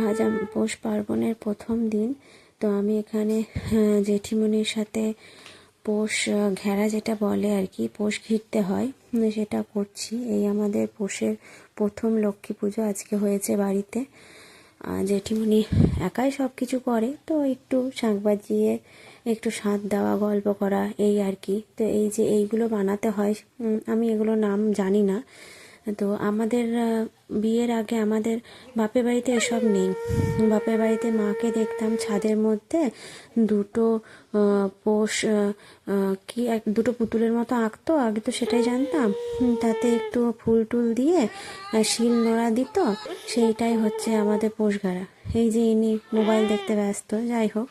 আজ পৌষ পার্বণের প্রথম দিন। তো আমি এখানে জেঠিমণির সাথে পৌষ ঘেরা যেটা বলে আর কি, পৌষ ঘিরতে হয়, সেটা করছি। এই আমাদের পৌষের প্রথম লক্ষ্মী পুজো আজকে হয়েছে বাড়িতে। জেঠিমণি একাই সব কিছু করে, তো একটু শাঁখ বাজিয়ে একটু সাঁত দেওয়া, গল্প করা, এই আর কি। তো এই যে এইগুলো বানাতে হয়, আমি এগুলো নাম জানি না। তো আমাদের বিয়ের আগে আমাদের বাপের বাড়িতে এসব নেই। বাপের বাড়িতে মাকে দেখতাম ছাদের মধ্যে দুটো পোষ দুটো পুতুলের মতো আঁকতো, আগে তো সেটাই জানতাম। তাতে একটু ফুল টুল দিয়ে শিল নোড়া দিত, সেইটাই হচ্ছে আমাদের পৌষ ঘেরা। এই যে ইনি মোবাইল দেখতে ব্যস্ত, যাই হোক।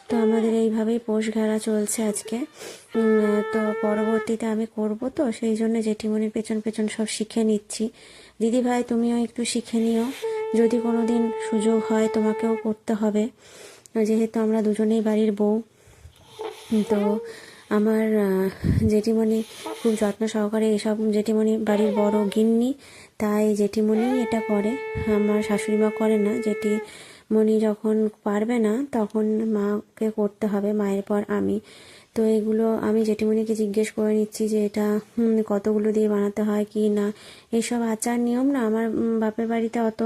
তো আমাদের এইভাবেই পৌষ ঘেরা চলছে আজকে। তো পরবর্তীতে আমি করব, তো সেই জন্য জেঠিমণির পেছন পেছন সব শিখে নিচ্ছি। দিদি ভাই, তুমিও একটু শিখে নিও, যদি কোনো দিন সুযোগ হয় তোমাকেও করতে হবে, যেহেতু আমরা দুজনেই বাড়ির বউ। তো আমার জেঠিমণি খুব যত্ন সহকারে এসব, জেঠিমণি বাড়ির বড় গিন্নি, তাই জেঠিমণি এটা করে, আমার শাশুড়ি মা করে না। জেঠিমণি যখন পারবে না তখন মাকে করতে হবে, মায়ের পর আমি। তো এগুলো আমি জেঠিমণিকে জিজ্ঞেস করে নিচ্ছি যে এটা কতগুলো দিয়ে বানাতে হয় কি না। এইসব আচার নিয়ম না আমার বাপের বাড়িতে অত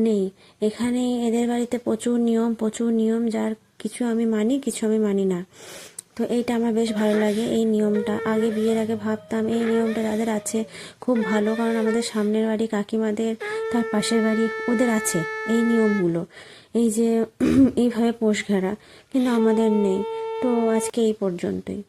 নেই, এখানে এদের বাড়িতে প্রচুর নিয়ম, যার কিছু আমি মানি, কিছু আমি মানি না। তো এইটা আমার বেশ ভালো লাগে, এই নিয়মটা। আগে বিয়ের আগে ভাবতাম এই নিয়মটা যাদের আছে খুব ভালো, কারণ আমাদের সামনের বাড়ি কাকিমাদের, তার পাশের বাড়ি ওদের আছে এই নিয়মগুলো, এই যে এইভাবে পোষ ঘেরা, কিন্তু আমাদের নেই। তো আজকে এই পর্যন্তই।